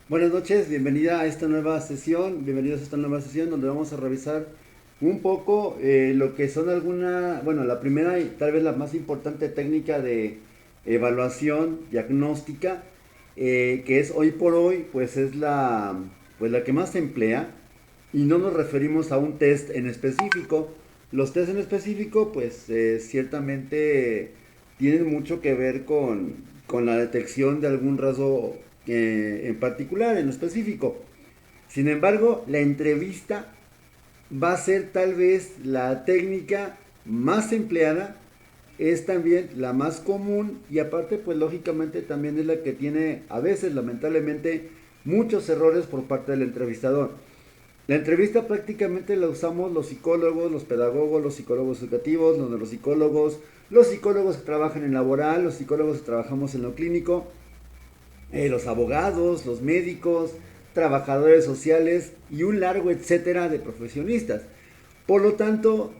Buenas noches, bienvenida a esta nueva sesión, bienvenidos a esta nueva sesión donde vamos a revisar un poco lo que son la primera y tal vez la más importante técnica de evaluación diagnóstica, que es hoy por hoy, pues es la que más se emplea y no nos referimos a un test en específico. Los test en específico, pues ciertamente tienen mucho que ver con la detección de algún rasgo en particular, en específico. Sin embargo, la entrevista va a ser tal vez la técnica más empleada, es también la más común y aparte pues lógicamente también es la que tiene a veces lamentablemente muchos errores por parte del entrevistador. La entrevista prácticamente la usamos los psicólogos, los pedagogos, los psicólogos educativos, los psicólogos que trabajan en laboral, los psicólogos que trabajamos en lo clínico, los abogados, los médicos, trabajadores sociales y un largo etcétera de profesionistas. Por lo tanto,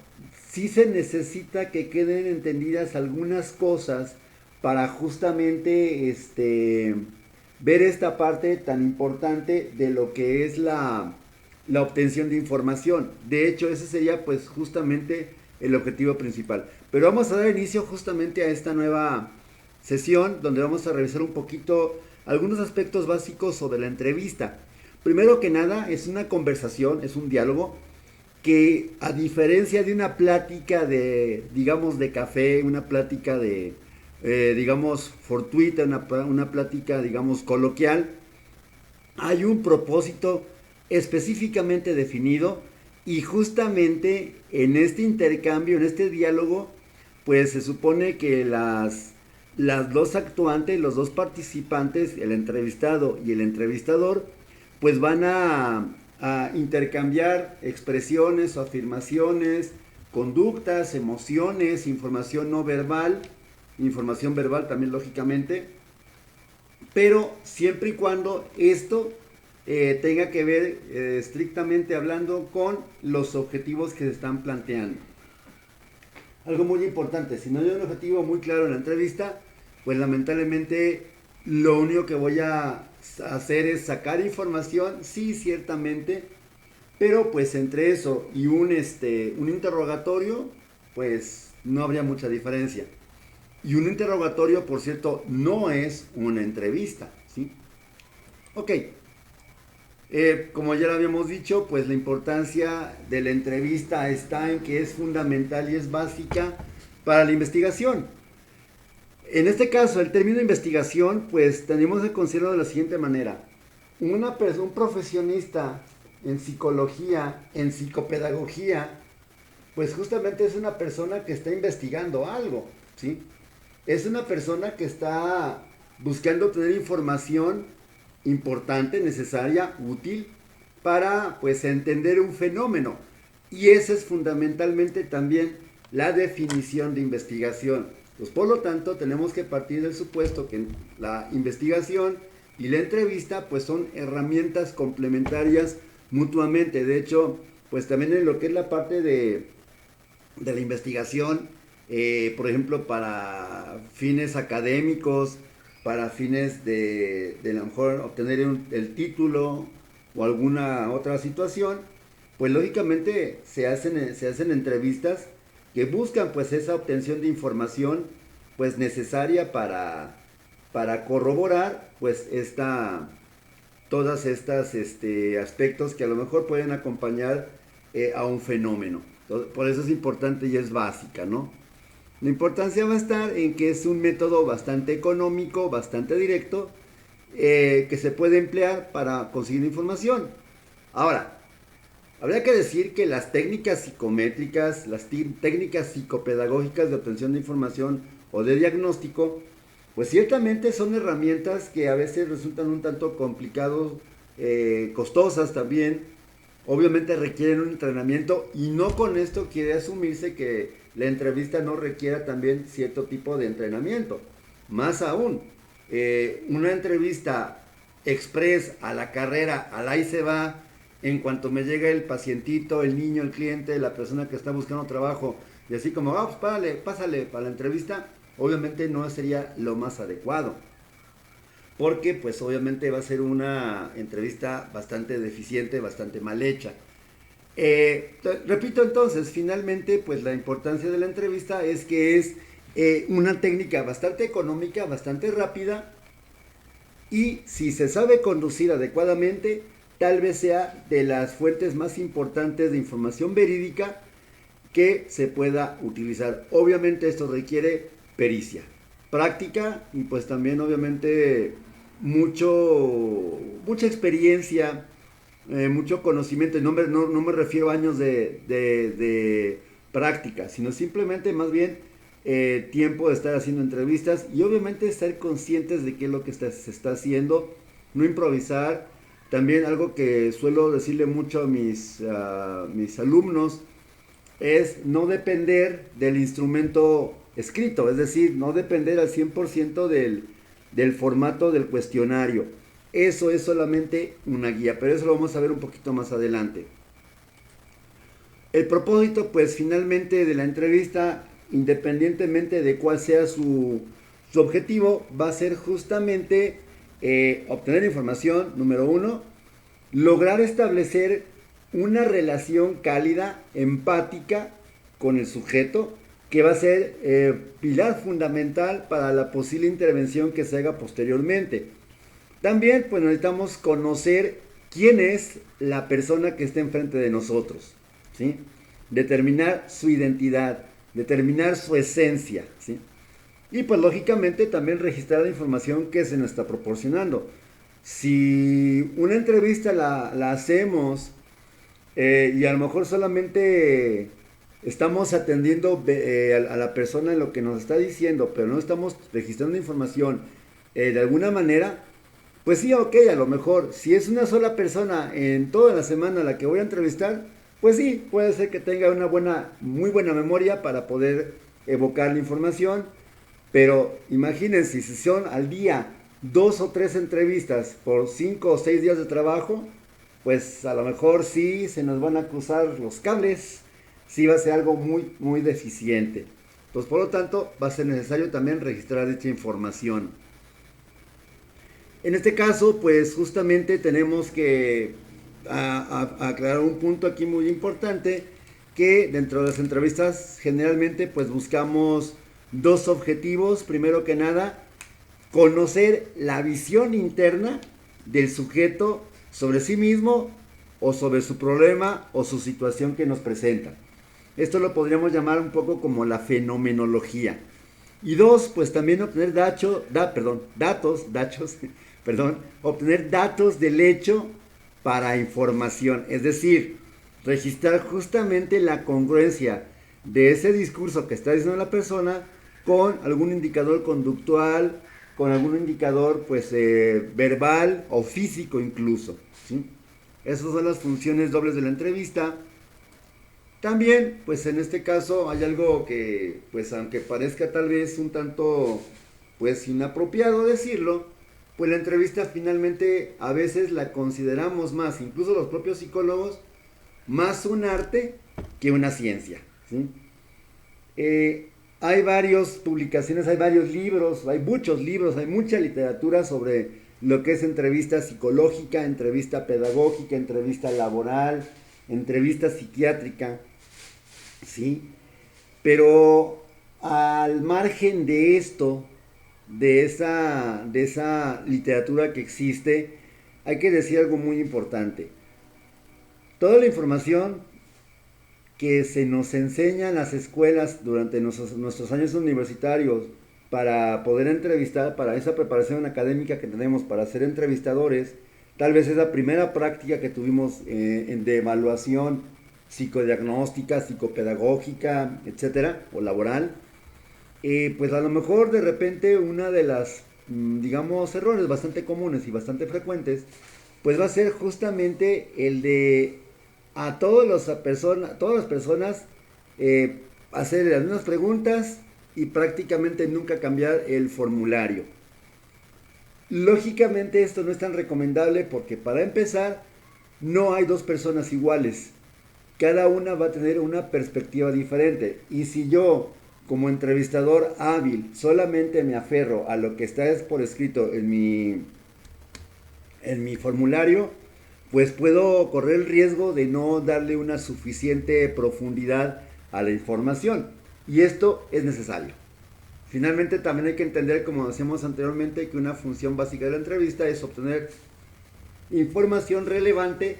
sí se necesita que queden entendidas algunas cosas para justamente ver esta parte tan importante de lo que es la obtención de información. De hecho, ese sería pues justamente el objetivo principal. Pero vamos a dar inicio justamente a esta nueva sesión donde vamos a revisar un poquito algunos aspectos básicos sobre la entrevista. Primero que nada, es una conversación, es un diálogo que a diferencia de una plática de café, una plática digamos, fortuita, una plática, digamos, coloquial, hay un propósito específicamente definido y justamente en este intercambio, en este diálogo, pues se supone que las dos actuantes, los dos participantes, el entrevistado y el entrevistador, pues van a intercambiar expresiones o afirmaciones, conductas, emociones, información no verbal, información verbal también lógicamente, pero siempre y cuando esto tenga que ver estrictamente hablando con los objetivos que se están planteando. Algo muy importante, si no hay un objetivo muy claro en la entrevista, pues lamentablemente lo único que voy a hacer es sacar información, sí, ciertamente, pero pues entre eso y un interrogatorio, pues no habría mucha diferencia. Y un interrogatorio, por cierto, no es una entrevista, ¿sí? Ok, como ya lo habíamos dicho, pues la importancia de la entrevista está en que es fundamental y es básica para la investigación. En este caso, el término investigación, pues tenemos que considerarlo de la siguiente manera. Un profesionista en psicología, en psicopedagogía, pues justamente es una persona que está investigando algo, ¿sí? Es una persona que está buscando tener información importante, necesaria, útil para pues entender un fenómeno. Y esa es fundamentalmente también la definición de investigación. Pues por lo tanto tenemos que partir del supuesto que la investigación y la entrevista pues son herramientas complementarias mutuamente. De hecho, pues también en lo que es la parte de la investigación, por ejemplo, para fines académicos, para fines de a lo mejor obtener el título o alguna otra situación, pues lógicamente se hacen entrevistas que buscan pues esa obtención de información pues necesaria para corroborar pues todas estas aspectos que a lo mejor pueden acompañar a un fenómeno. Entonces, por eso es importante y es básica, ¿no? La importancia va a estar en que es un método bastante económico, bastante directo, que se puede emplear para conseguir información. Ahora, habría que decir que las técnicas psicométricas, las técnicas psicopedagógicas de obtención de información o de diagnóstico, pues ciertamente son herramientas que a veces resultan un tanto complicados, costosas también, obviamente requieren un entrenamiento y no con esto quiere asumirse que la entrevista no requiera también cierto tipo de entrenamiento. Más aún, una entrevista express a la carrera, al ahí se va, en cuanto me llega el pacientito, el niño, el cliente, la persona que está buscando trabajo, y así como, pues pásale para la entrevista, obviamente no sería lo más adecuado. porque pues obviamente va a ser una entrevista bastante deficiente, bastante mal hecha. Repito entonces, finalmente pues la importancia de la entrevista es que es una técnica bastante económica, bastante rápida, y si se sabe conducir adecuadamente, tal vez sea de las fuentes más importantes de información verídica que se pueda utilizar. Obviamente esto requiere pericia, práctica y pues también obviamente mucha experiencia, mucho conocimiento. No me refiero a años de práctica, sino simplemente más bien tiempo de estar haciendo entrevistas y obviamente estar conscientes de qué es lo que se está haciendo, no improvisar. También algo que suelo decirle mucho a mis alumnos es no depender del instrumento escrito, es decir, no depender al 100% del formato del cuestionario. Eso es solamente una guía, pero eso lo vamos a ver un poquito más adelante. El propósito, pues finalmente de la entrevista, independientemente de cuál sea su objetivo, va a ser justamente obtener información, número uno, lograr establecer una relación cálida, empática con el sujeto, que va a ser pilar fundamental para la posible intervención que se haga posteriormente. También pues necesitamos conocer quién es la persona que está enfrente de nosotros, ¿sí? Determinar su identidad, determinar su esencia, ¿sí? Y pues lógicamente también registrar la información que se nos está proporcionando. Si una entrevista la hacemos y a lo mejor solamente estamos atendiendo a la persona en lo que nos está diciendo, pero no estamos registrando información de alguna manera, pues sí, ok, a lo mejor, si es una sola persona en toda la semana la que voy a entrevistar, pues sí, puede ser que tenga una muy buena memoria para poder evocar la información, pero imagínense, si son al día 2 o 3 entrevistas por 5 o 6 días de trabajo, pues a lo mejor sí se nos van a cruzar los cables, sí va a ser algo muy, muy deficiente. Pues por lo tanto, va a ser necesario también registrar dicha información. En este caso, pues justamente tenemos que aclarar un punto aquí muy importante, que dentro de las entrevistas generalmente pues buscamos dos objetivos. Primero que nada, conocer la visión interna del sujeto sobre sí mismo o sobre su problema o su situación que nos presenta. Esto lo podríamos llamar un poco como la fenomenología. Y dos, pues también obtener obtener datos del hecho para información. Es decir, registrar justamente la congruencia de ese discurso que está diciendo la persona con algún indicador conductual, con algún indicador pues verbal o físico incluso, ¿sí? Esas son las funciones dobles de la entrevista. También, pues en este caso hay algo que, pues aunque parezca tal vez un tanto, pues inapropiado decirlo, pues la entrevista finalmente a veces la consideramos más, incluso los propios psicólogos, más un arte que una ciencia, ¿sí? Hay varias publicaciones, hay varios libros, hay muchos libros, hay mucha literatura sobre lo que es entrevista psicológica, entrevista pedagógica, entrevista laboral, entrevista psiquiátrica, ¿sí? Pero al margen de esto, de esa literatura que existe, hay que decir algo muy importante. Toda la información que se nos enseña en las escuelas durante nuestros años universitarios para poder entrevistar, para esa preparación académica que tenemos para ser entrevistadores, tal vez es la primera práctica que tuvimos de evaluación psicodiagnóstica, psicopedagógica, etcétera, o laboral, pues a lo mejor de repente una de las, digamos, errores bastante comunes y bastante frecuentes, pues va a ser justamente el de a todas las personas hacerle las mismas preguntas y prácticamente nunca cambiar el formulario. Lógicamente esto no es tan recomendable porque para empezar no hay dos personas iguales. Cada una va a tener una perspectiva diferente. Y si yo como entrevistador hábil solamente me aferro a lo que está por escrito en mi formulario, pues puedo correr el riesgo de no darle una suficiente profundidad a la información. Y esto es necesario. Finalmente también hay que entender, como decíamos anteriormente, que una función básica de la entrevista es obtener información relevante,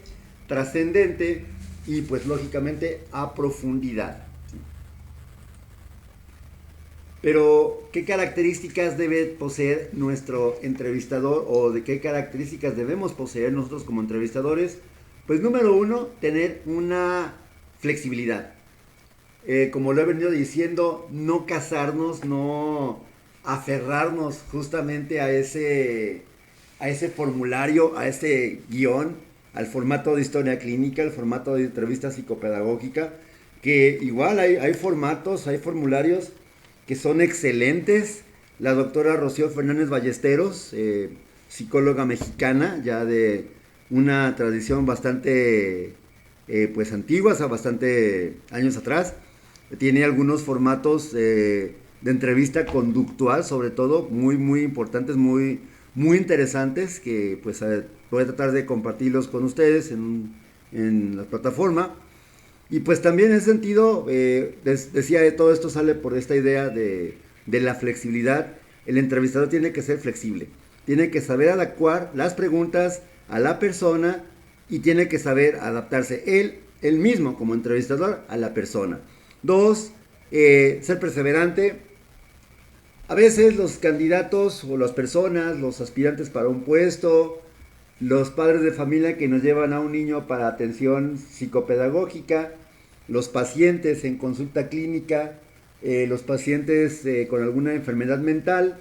trascendente y pues lógicamente a profundidad. Pero, ¿qué características debe poseer nuestro entrevistador o de qué características debemos poseer nosotros como entrevistadores? Pues número uno, tener una flexibilidad. Como lo he venido diciendo, no casarnos, no aferrarnos justamente a ese formulario, a ese guión, al formato de historia clínica, al formato de entrevista psicopedagógica, que igual hay formatos, hay formularios que son excelentes. La doctora Rocío Fernández Ballesteros, psicóloga mexicana, ya de una tradición bastante pues antigua, o sea, bastante años atrás, tiene algunos formatos de entrevista conductual, sobre todo, muy importantes, muy interesantes, que pues voy a tratar de compartirlos con ustedes en la plataforma. Y pues también en ese sentido, decía, todo esto sale por esta idea de la flexibilidad. El entrevistador tiene que ser flexible, tiene que saber adecuar las preguntas a la persona y tiene que saber adaptarse él mismo como entrevistador a la persona. Dos, ser perseverante. A veces los candidatos o las personas, los aspirantes para un puesto, los padres de familia que nos llevan a un niño para atención psicopedagógica, los pacientes en consulta clínica, los pacientes con alguna enfermedad mental,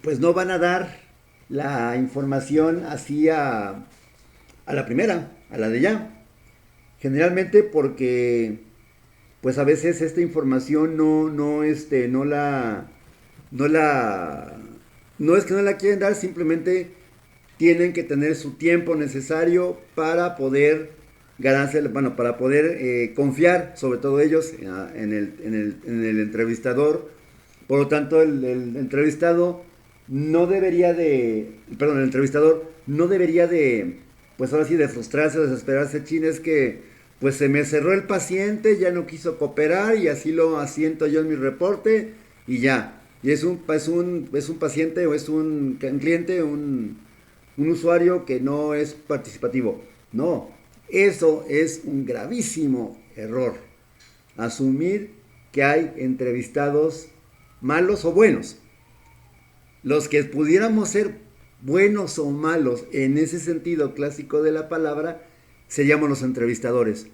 pues no van a dar la información así a la primera, a la de ya. Generalmente porque pues a veces esta información no es que no la quieren dar, simplemente tienen que tener su tiempo necesario para poder ganarse, bueno, para poder confiar, sobre todo ellos, en el entrevistador. Por lo tanto, el entrevistado no debería de, perdón, el entrevistador no debería de, pues ahora sí, de frustrarse, de desesperarse. Chin, es que pues se me cerró el paciente, ya no quiso cooperar y así lo asiento yo en mi reporte y ya. Y es un paciente o es un cliente, un usuario que no es participativo. No, eso es un gravísimo error. Asumir que hay entrevistados malos o buenos. Los que pudiéramos ser buenos o malos en ese sentido clásico de la palabra, seríamos los entrevistadores.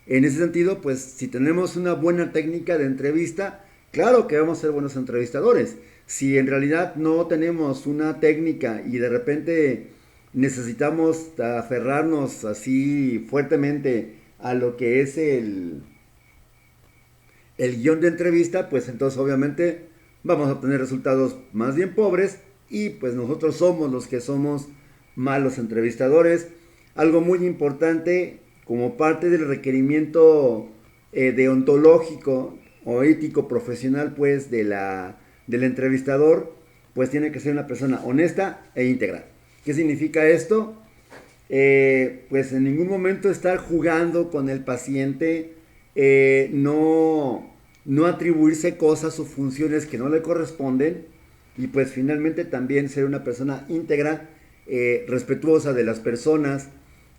En ese sentido, pues si tenemos una buena técnica de entrevista, claro que vamos a ser buenos entrevistadores. Si en realidad no tenemos una técnica y de repente necesitamos aferrarnos así fuertemente a lo que es el guión de entrevista, pues entonces obviamente vamos a obtener resultados más bien pobres y pues nosotros somos los que somos malos entrevistadores. Algo muy importante como parte del requerimiento deontológico o ético profesional pues del entrevistador, pues tiene que ser una persona honesta e íntegra. ¿Qué significa esto? Pues en ningún momento estar jugando con el paciente, no atribuirse cosas o funciones que no le corresponden y pues finalmente también ser una persona íntegra, respetuosa de las personas,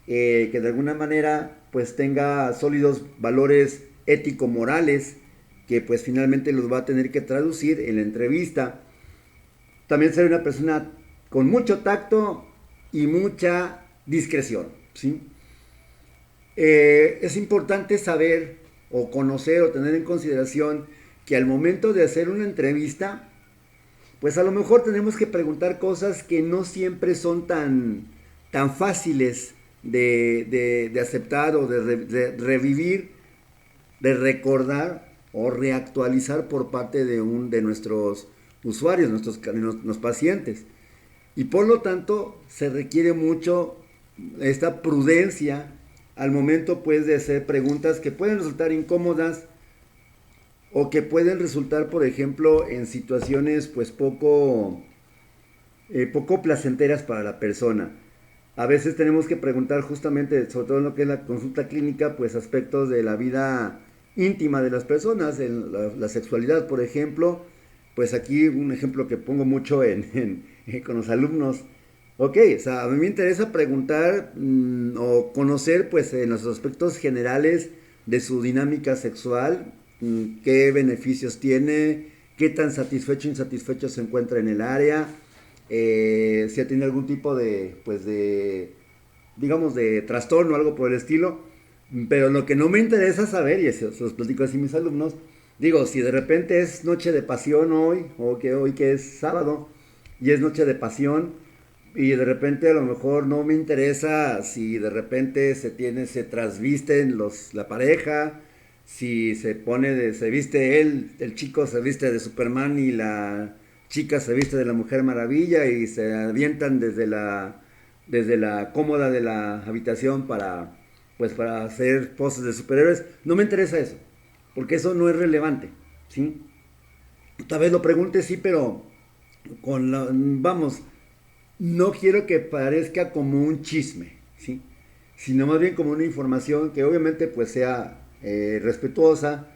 que de alguna manera pues tenga sólidos valores ético-morales que pues finalmente los va a tener que traducir en la entrevista. También ser una persona con mucho tacto y mucha discreción, ¿sí? Es importante saber o conocer o tener en consideración que al momento de hacer una entrevista, pues a lo mejor tenemos que preguntar cosas que no siempre son tan fáciles de aceptar o de revivir, de recordar o reactualizar por parte de nuestros usuarios, nuestros pacientes. Y por lo tanto se requiere mucho esta prudencia al momento pues de hacer preguntas que pueden resultar incómodas o que pueden resultar, por ejemplo, en situaciones pues poco placenteras para la persona. A veces tenemos que preguntar justamente, sobre todo en lo que es la consulta clínica, pues aspectos de la vida íntima de las personas, en la sexualidad, por ejemplo. Pues aquí un ejemplo que pongo mucho con los alumnos. Ok, o sea, a mí me interesa preguntar o conocer pues en los aspectos generales de su dinámica sexual, qué beneficios tiene, qué tan satisfecho o insatisfecho se encuentra en el área, si tiene algún tipo digamos, de trastorno o algo por el estilo. Pero lo que no me interesa saber, y eso se los platico así a mis alumnos, digo, si de repente es noche de pasión hoy, o que hoy que es sábado, y es noche de pasión, y de repente a lo mejor no me interesa si de repente se trasvisten la pareja, si se viste el chico se viste de Superman y la chica se viste de la Mujer Maravilla y se avientan desde la cómoda de la habitación para hacer poses de superhéroes. No me interesa eso, porque eso no es relevante, ¿sí? Tal vez lo pregunte, sí, pero vamos, no quiero que parezca como un chisme, ¿sí? Sino más bien como una información que obviamente pues sea respetuosa,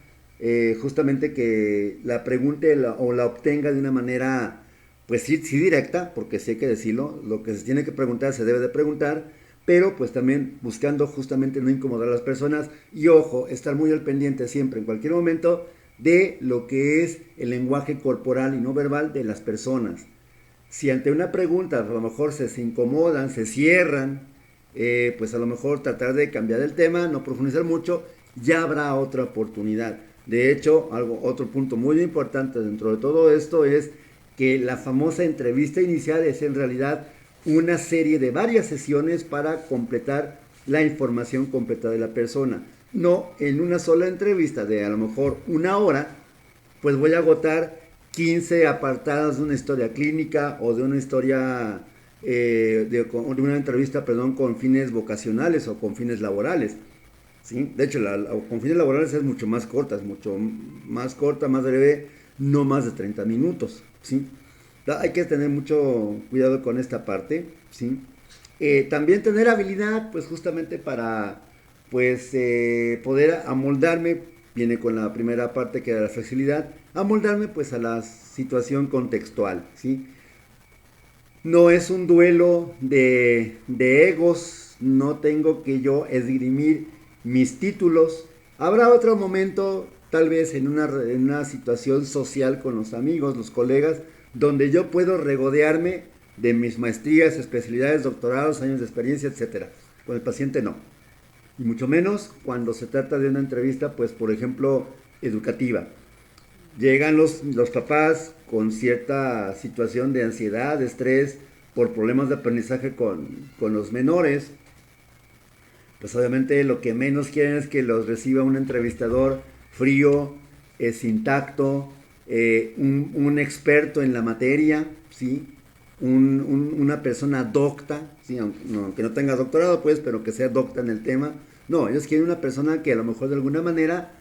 justamente que la pregunte o la obtenga de una manera pues sí, sí directa, porque sí hay que decirlo, lo que se tiene que preguntar se debe de preguntar, pero pues también buscando justamente no incomodar a las personas y ojo, estar muy al pendiente siempre, en cualquier momento, de lo que es el lenguaje corporal y no verbal de las personas. Si ante una pregunta a lo mejor se incomodan, se cierran, pues a lo mejor tratar de cambiar el tema, no profundizar mucho, ya habrá otra oportunidad. De hecho, otro punto muy importante dentro de todo esto es que la famosa entrevista inicial es en realidad una serie de varias sesiones para completar la información completa de la persona. No en una sola entrevista de a lo mejor una hora, pues voy a agotar 15 apartados de una historia clínica o de una historia, de una entrevista, perdón, con fines vocacionales o con fines laborales. ¿Sí? De hecho, con fines laborales es mucho más corta, más breve, no más de 30 minutos. ¿Sí? Hay que tener mucho cuidado con esta parte. ¿Sí? También tener habilidad, pues justamente para pues poder amoldarme, viene con la primera parte que era la flexibilidad, amoldarme pues a la situación contextual, ¿sí? No es un duelo de egos, no tengo que yo esgrimir mis títulos. Habrá otro momento, tal vez en una situación social con los amigos, los colegas, donde yo puedo regodearme de mis maestrías, especialidades, doctorados, años de experiencia, etcétera. Con el paciente no. Y mucho menos cuando se trata de una entrevista, pues por ejemplo, educativa. Llegan los papás con cierta situación de ansiedad, de estrés, por problemas de aprendizaje con los menores. Pues obviamente lo que menos quieren es que los reciba un entrevistador frío, sin tacto, un experto en la materia, ¿sí? Una persona docta, ¿sí? Aunque no tenga doctorado, pues, pero que sea docta en el tema. No, ellos quieren una persona que a lo mejor de alguna manera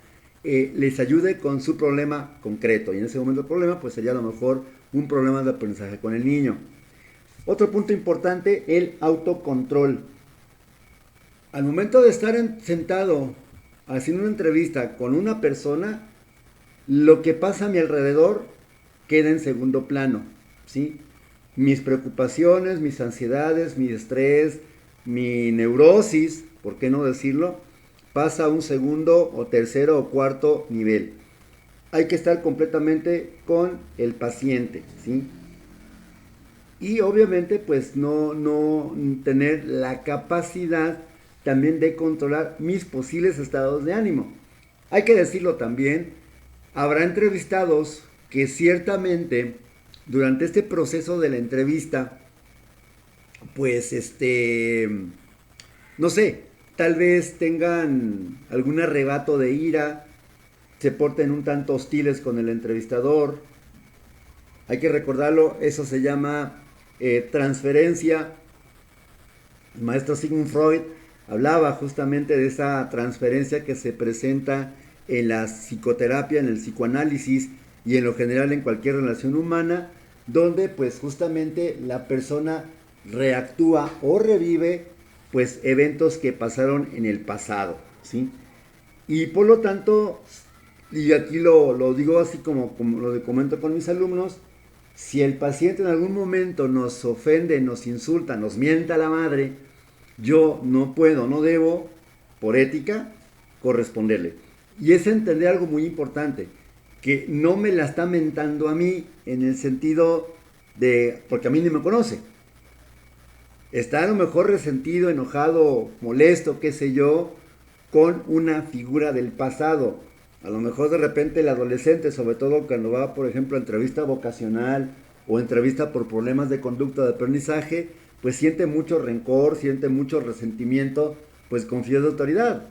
les ayude con su problema concreto. Y en ese momento el problema pues sería a lo mejor un problema de aprendizaje con el niño. Otro punto importante, el autocontrol. Al momento de estar sentado haciendo una entrevista con una persona, lo que pasa a mi alrededor queda en segundo plano, ¿sí? Mis preocupaciones, mis ansiedades, mi estrés, mi neurosis, ¿por qué no decirlo? Pasa a un segundo o tercero o cuarto nivel. Hay que estar completamente con el paciente, ¿sí? Y obviamente pues no tener la capacidad también de controlar mis posibles estados de ánimo. Hay que decirlo también, habrá entrevistados que ciertamente durante este proceso de la entrevista, pues no sé, tal vez tengan algún arrebato de ira, se porten un tanto hostiles con el entrevistador. Hay que recordarlo, eso se llama transferencia. El maestro Sigmund Freud hablaba justamente de esa transferencia que se presenta en la psicoterapia, en el psicoanálisis y en lo general en cualquier relación humana, donde pues justamente la persona reactúa o revive pues eventos que pasaron en el pasado, ¿sí? Y por lo tanto, y aquí lo digo así como lo comento con mis alumnos, si el paciente en algún momento nos ofende, nos insulta, nos mienta a la madre, yo no puedo, no debo, por ética, corresponderle. Y es entender algo muy importante, que no me la está mentando a mí en el sentido de, porque a mí ni me conoce. Está a lo mejor resentido, enojado, molesto, qué sé yo, con una figura del pasado. A lo mejor de repente el adolescente, sobre todo cuando va, por ejemplo, a entrevista vocacional o entrevista por problemas de conducta de aprendizaje, pues siente mucho rencor, siente mucho resentimiento, pues con fines de autoridad.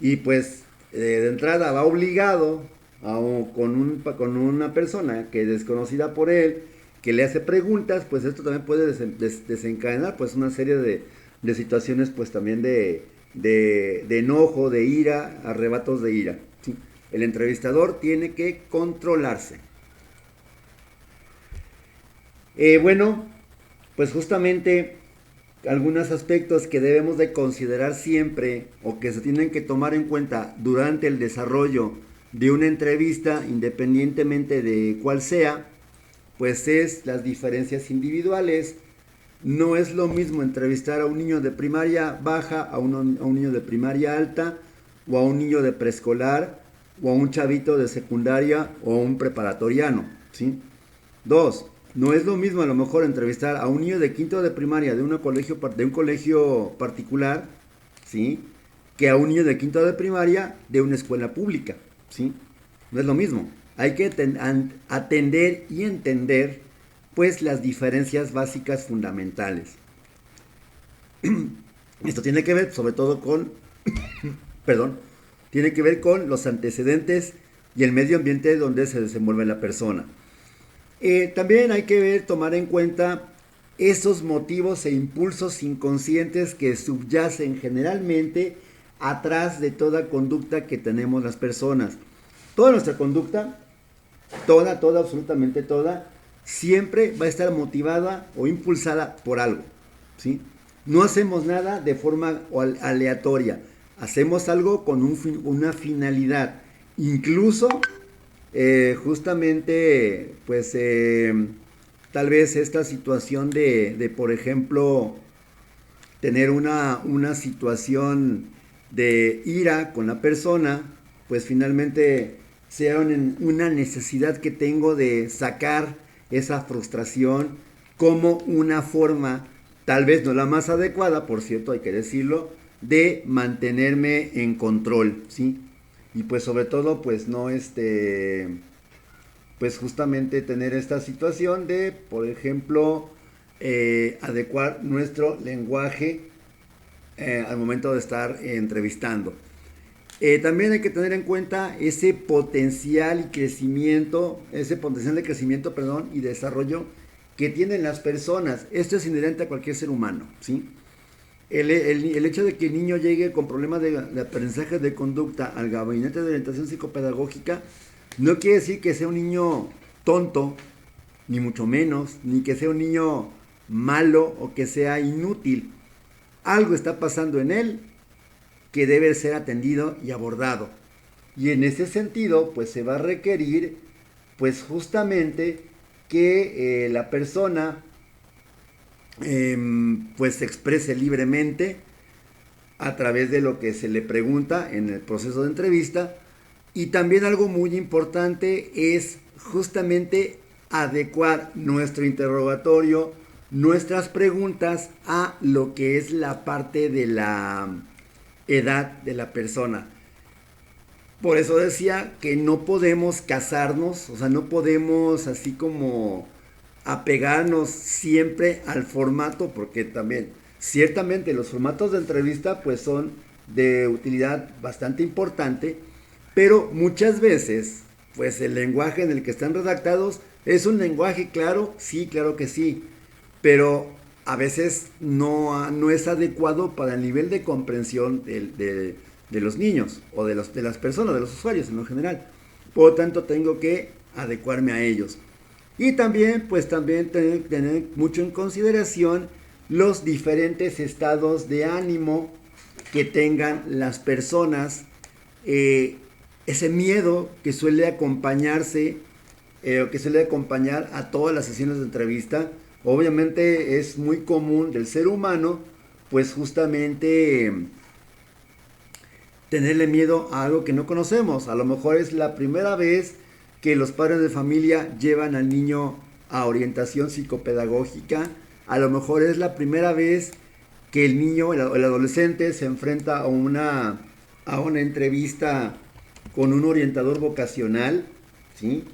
Y pues de entrada va obligado con una persona que es desconocida por él, que le hace preguntas, pues esto también puede desencadenar pues una serie de situaciones pues también de enojo, de ira, arrebatos de ira, ¿sí? El entrevistador tiene que controlarse. Bueno, pues justamente algunos aspectos que debemos de considerar siempre o que se tienen que tomar en cuenta durante el desarrollo de una entrevista, independientemente de cuál sea, pues es las diferencias individuales. No es lo mismo entrevistar a un niño de primaria baja, a un niño de primaria alta, o a un niño de preescolar, o a un chavito de secundaria, o a un preparatoriano, ¿sí? Dos, no es lo mismo a lo mejor entrevistar a un niño de quinto de primaria de un colegio particular, ¿sí? Que a un niño de quinto de primaria de una escuela pública, ¿sí? No es lo mismo. Hay que atender y entender pues las diferencias básicas fundamentales. Esto tiene que ver sobre todo con, perdón, tiene que ver con los antecedentes y el medio ambiente donde se desenvuelve la persona. También hay que tomar en cuenta esos motivos e impulsos inconscientes que subyacen generalmente atrás de toda conducta que tenemos las personas. Toda nuestra conducta, toda, absolutamente toda, siempre va a estar motivada o impulsada por algo, ¿sí? No hacemos nada de forma aleatoria, hacemos algo con una finalidad. Incluso, justamente, pues, tal vez esta situación de por ejemplo, tener una situación de ira con la persona, pues finalmente sea una necesidad que tengo de sacar esa frustración como una forma, tal vez no la más adecuada, por cierto, hay que decirlo, de mantenerme en control, ¿sí? Y pues sobre todo, pues no pues justamente tener esta situación de, por ejemplo, adecuar nuestro lenguaje al momento de estar entrevistando. También hay que tener en cuenta ese potencial de crecimiento y desarrollo que tienen las personas. Esto es inherente a cualquier ser humano, ¿sí? El hecho de que el niño llegue con problemas de aprendizaje de conducta al gabinete de orientación psicopedagógica no quiere decir que sea un niño tonto, ni mucho menos, ni que sea un niño malo o que sea inútil. Algo está pasando en él que debe ser atendido y abordado. Y en ese sentido, pues se va a requerir, pues justamente que la persona pues se exprese libremente a través de lo que se le pregunta en el proceso de entrevista. Y también algo muy importante es justamente adecuar nuestro interrogatorio, nuestras preguntas a lo que es la parte de la edad de la persona. Por eso decía que no podemos casarnos, o sea, no podemos así como apegarnos siempre al formato, porque también, ciertamente los formatos de entrevista pues son de utilidad bastante importante, pero muchas veces pues el lenguaje en el que están redactados es un lenguaje claro, sí, claro que sí, pero a veces no es adecuado para el nivel de comprensión de los niños o de las personas, de los usuarios en lo general. Por lo tanto, tengo que adecuarme a ellos. Y también, pues también tener mucho en consideración los diferentes estados de ánimo que tengan las personas, ese miedo que suele acompañarse, que suele acompañar a todas las sesiones de entrevista. Obviamente es muy común del ser humano, pues justamente tenerle miedo a algo que no conocemos. A lo mejor es la primera vez que los padres de familia llevan al niño a orientación psicopedagógica. A lo mejor es la primera vez que el niño, el adolescente, se enfrenta a una entrevista con un orientador vocacional, ¿sí?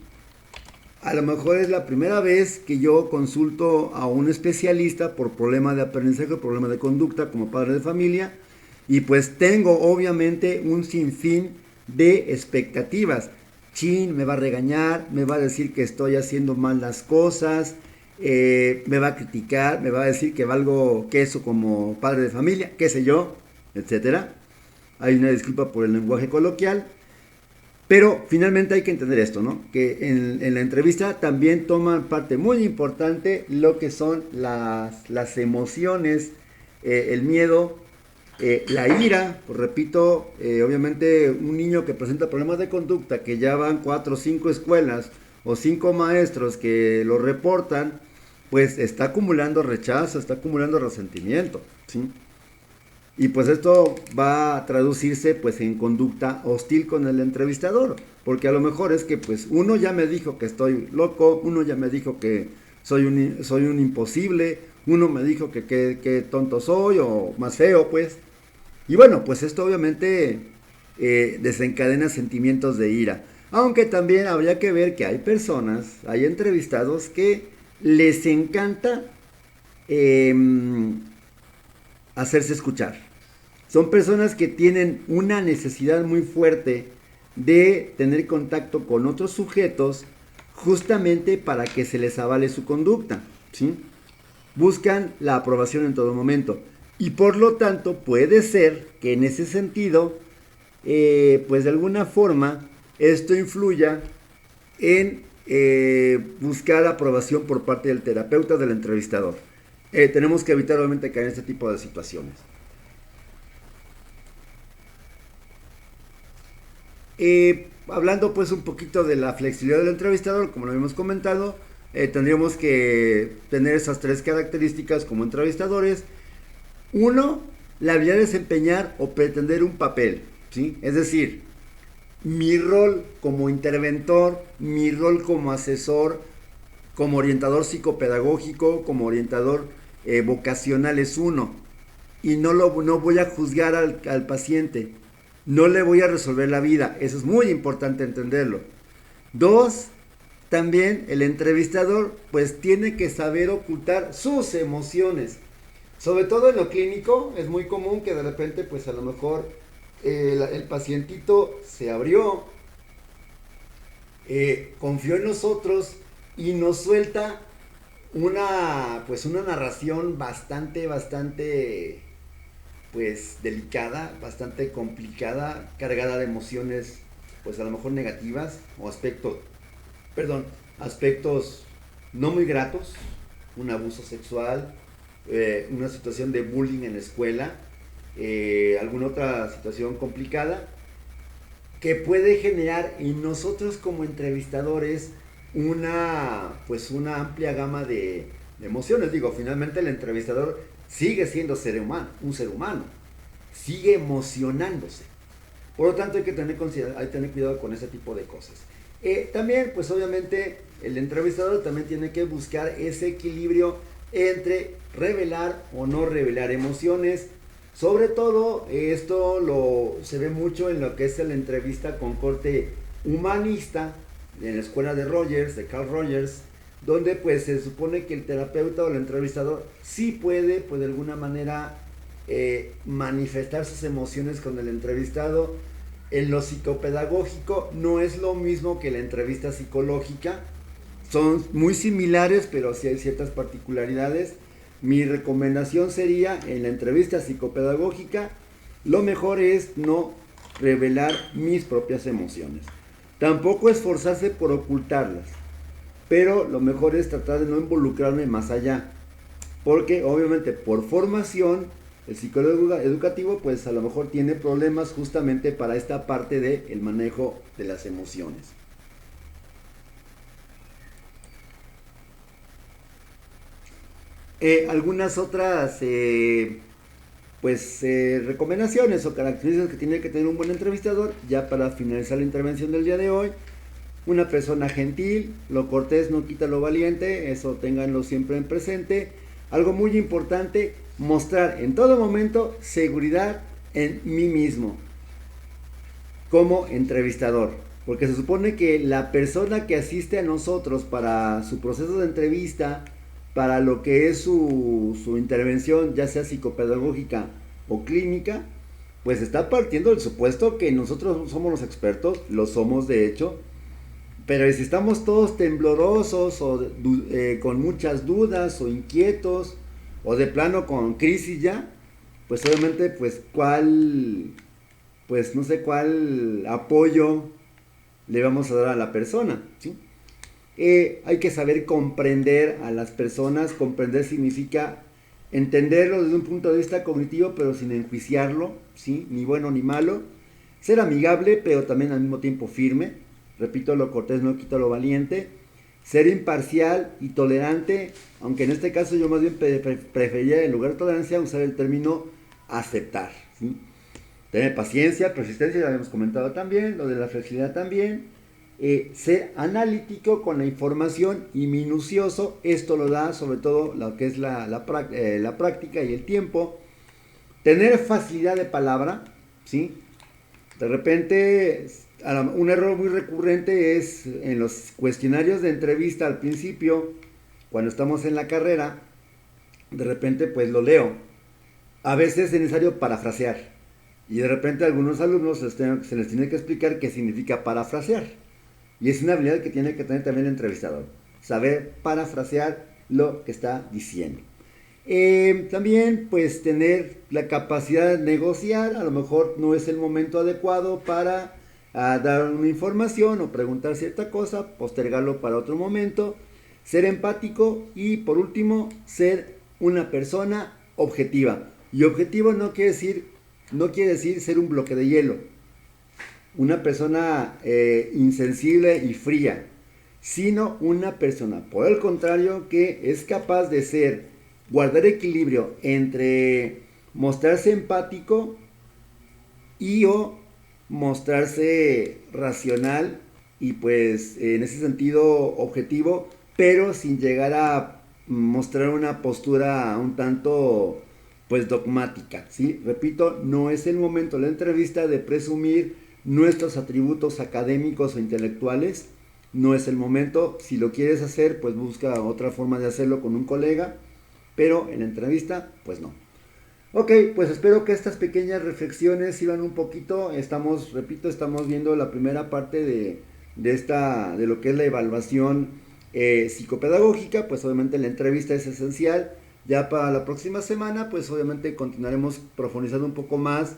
A lo mejor es la primera vez que yo consulto a un especialista por problema de aprendizaje, problema de conducta como padre de familia, y pues tengo obviamente un sinfín de expectativas. Chin, me va a regañar, me va a decir que estoy haciendo mal las cosas, me va a criticar, me va a decir que valgo queso como padre de familia, qué sé yo, etcétera. Hay una disculpa por el lenguaje coloquial, pero finalmente hay que entender esto, ¿no? Que en la entrevista también toman parte muy importante lo que son las emociones, el miedo, la ira. Pues repito, obviamente un niño que presenta problemas de conducta, que ya van 4 o 5 escuelas o 5 maestros que lo reportan, pues está acumulando rechazo, está acumulando resentimiento, ¿sí? Y pues esto va a traducirse pues en conducta hostil con el entrevistador, porque a lo mejor es que pues uno ya me dijo que estoy loco, uno ya me dijo que soy un imposible, uno me dijo que tonto soy o más feo pues. Y bueno, pues esto obviamente desencadena sentimientos de ira. Aunque también habría que ver que hay personas, hay entrevistados que les encanta hacerse escuchar. Son personas que tienen una necesidad muy fuerte de tener contacto con otros sujetos justamente para que se les avale su conducta, ¿sí? Buscan la aprobación en todo momento. Y por lo tanto puede ser que en ese sentido, pues de alguna forma, esto influya en buscar aprobación por parte del terapeuta, del entrevistador. Tenemos que evitar obviamente caer en este tipo de situaciones. Hablando pues un poquito de la flexibilidad del entrevistador, como lo habíamos comentado, tendríamos que tener esas 3 características como entrevistadores. 1, la habilidad de desempeñar o pretender un papel, ¿sí? Es decir, mi rol como interventor, mi rol como asesor, como orientador psicopedagógico, como orientador vocacional es 1. Y no voy a juzgar al paciente. No le voy a resolver la vida. Eso es muy importante entenderlo. 2, también el entrevistador pues tiene que saber ocultar sus emociones. Sobre todo en lo clínico es muy común que de repente pues a lo mejor el pacientito se abrió, confió en nosotros y nos suelta una narración bastante pues delicada, bastante complicada, cargada de emociones pues a lo mejor negativas o aspectos no muy gratos, un abuso sexual, una situación de bullying en la escuela, alguna otra situación complicada que puede generar en nosotros como entrevistadores una amplia gama de emociones. Digo, finalmente el entrevistador sigue siendo un ser humano, sigue emocionándose. Por lo tanto hay que tener cuidado con ese tipo de cosas. También, pues obviamente, el entrevistador también tiene que buscar ese equilibrio entre revelar o no revelar emociones. Sobre todo, esto se ve mucho en lo que es la entrevista con corte humanista, en la escuela de Carl Rogers, donde pues se supone que el terapeuta o el entrevistador sí puede, pues de alguna manera, manifestar sus emociones con el entrevistado. En lo psicopedagógico no es lo mismo que la entrevista psicológica, son muy similares, pero sí hay ciertas particularidades. Mi recomendación sería, en la entrevista psicopedagógica, lo mejor es no revelar mis propias emociones. Tampoco esforzarse por ocultarlas, pero lo mejor es tratar de no involucrarme más allá, porque obviamente por formación el psicólogo educativo pues a lo mejor tiene problemas justamente para esta parte del manejo de las emociones. Algunas otras recomendaciones o características que tiene que tener un buen entrevistador, ya para finalizar la intervención del día de hoy. Una persona gentil, lo cortés no quita lo valiente, eso ténganlo siempre en presente. Algo muy importante, mostrar en todo momento seguridad en mí mismo como entrevistador, porque se supone que la persona que asiste a nosotros para su proceso de entrevista, para lo que es su intervención, ya sea psicopedagógica o clínica, pues está partiendo del supuesto que nosotros somos los expertos, lo somos de hecho, pero si estamos todos temblorosos o con muchas dudas o inquietos o de plano con crisis ya, pues obviamente pues no sé cuál apoyo le vamos a dar a la persona, ¿sí? Hay que saber comprender a las personas. Comprender significa entenderlo desde un punto de vista cognitivo, pero sin enjuiciarlo, ¿sí? Ni bueno ni malo. Ser amigable, pero también al mismo tiempo firme. Repito, lo cortés no quita lo valiente. Ser imparcial y tolerante, aunque en este caso yo más bien preferiría en lugar de tolerancia usar el término aceptar, ¿sí? Tener paciencia, persistencia, ya habíamos comentado también, lo de la flexibilidad también. Ser analítico con la información y minucioso, esto lo da sobre todo lo que es la práctica y el tiempo. Tener facilidad de palabra, ¿sí? De repente, un error muy recurrente es en los cuestionarios de entrevista al principio, cuando estamos en la carrera, de repente pues lo leo. A veces es necesario parafrasear, y de repente a algunos alumnos se les tiene que explicar qué significa parafrasear. Y es una habilidad que tiene que tener también el entrevistador, saber parafrasear lo que está diciendo. También pues tener la capacidad de negociar. A lo mejor no es el momento adecuado para dar una información o preguntar cierta cosa, postergarlo para otro momento. Ser empático y por último ser una persona objetiva. Y objetivo no quiere decir ser un bloque de hielo, una persona insensible y fría, sino una persona, por el contrario, que es capaz de guardar equilibrio entre mostrarse empático y o mostrarse racional y pues en ese sentido objetivo, pero sin llegar a mostrar una postura un tanto pues dogmática, ¿sí? Repito, no es el momento de la entrevista de presumir nuestros atributos académicos o intelectuales. No es el momento. Si lo quieres hacer, pues busca otra forma de hacerlo con un colega, pero en la entrevista, pues no. Ok, pues espero que estas pequeñas reflexiones sirvan un poquito. Estamos viendo la primera parte de lo que es la evaluación psicopedagógica. Pues obviamente la entrevista es esencial. Ya para la próxima semana, pues obviamente continuaremos profundizando un poco más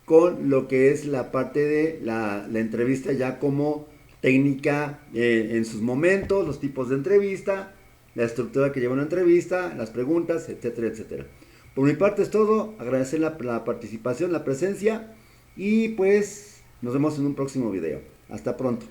con lo que es la parte de la entrevista ya como técnica en sus momentos, los tipos de entrevista, la estructura que lleva una entrevista, las preguntas, etcétera, etcétera. Por mi parte es todo. Agradecer la participación, la presencia, y pues nos vemos en un próximo video. Hasta pronto.